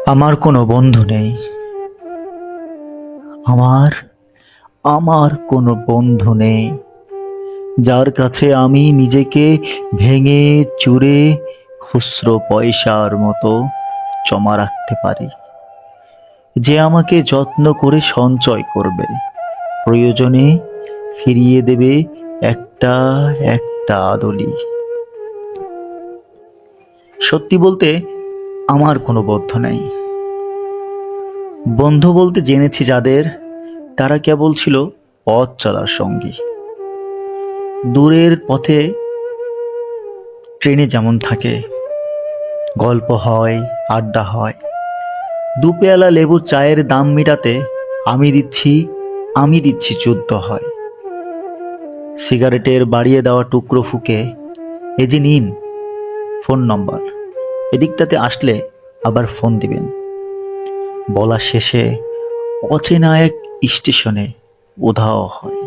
আমার কোনো বন্ধু নেই। আমার আমার কোনো বন্ধু নেই, যার কাছে আমি নিজেকে ভেঙে চুরে খুচরো পয়সার মতো জমা রাখতে পারি। যে আমাকে যত্ন করে সঞ্চয় করবে, প্রয়োজনে ফিরিয়ে দেবে একটা একটা আদলি। সত্যি বলতে আমার কোনো বন্ধু নেই। বন্ধু বলতে জেনেছি যাদের, তারা কেবল ছিল পথ চলার সঙ্গী। দূরের পথে ট্রেনে যেমন থাকে, গল্প হয়, আড্ডা হয়, দুপেয়ালা লেবুর চায়ের দাম মেটাতে আমি দিচ্ছি যুদ্ধ হয়। সিগারেটের বাড়িয়ে দেওয়া টুকরো ফুকে, এই যে নিন ফোন নম্বর, এদিকটাতে আসলে আবার ফোন দিবেন বলা শেষে অচেনা এক স্টেশনে উধাও হয়।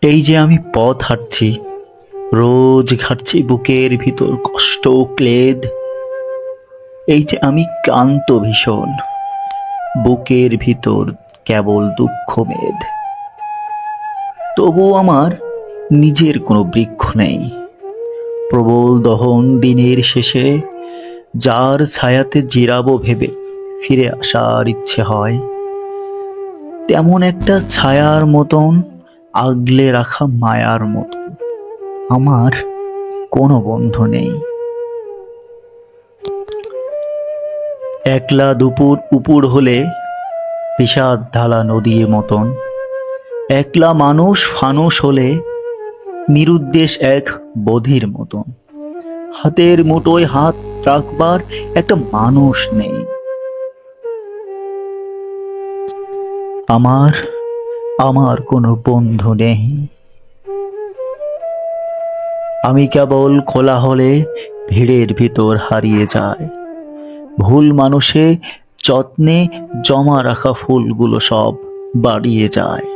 এই যে আমি পথ হাঁটছি, রোজ ঘাটছি বুকের ভিতর কষ্ট ক্লেদ। এই যে আমি ক্লান্ত ভীষণ, বুকের ভিতর কেবল দুঃখ মেদ। তবু আমার নিজের কোনো বৃক্ষ নেই। প্রবল দহন দিনের শেষে যার ছায়াতে জিরাবো ভেবে ফিরে আসার ইচ্ছে হয়, তেমন একটা ছায়ার মতন আগলে রাখা মায়ার মতো আমার কোনো বন্ধু নেই। একলা দুপুর উপুর হলে বিষাদ ঢালা নদীর মতন, একলা মানুষ ফানুষ হলে নিরুদ্দেশ এক বধির মতন। হাতের মুঠোয় হাত রাখবার একটা মানুষ নেই। আমার আমার কোনো বন্ধু নেই। আমি কেবল খোলা হলে ভিড়ের ভিতর হারিয়ে যায়। ভুল মানুষে যত্নে জমা রাখা ফুলগুলো সব বাড়িয়ে যায়।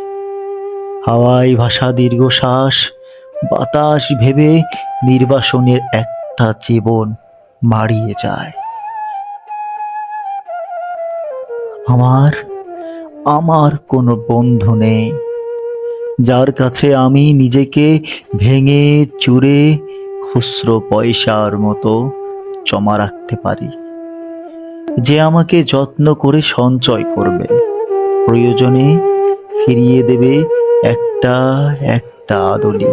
হাওয়ায় ভাসা দীর্ঘশ্বাস, বাতাস ভেবে নির্বাসনের একটা জীবন মারিয়ে যায়। আমার আমার কোনো বন্ধু নেই, যার কাছে আমি নিজেকে ভেঙে চুরে খুচরো পয়সার মতো জমা রাখতে পারি। যে আমাকে যত্ন করে সঞ্চয় করবে, প্রয়োজনে ফিরিয়ে দেবে একটা একটা আদলি।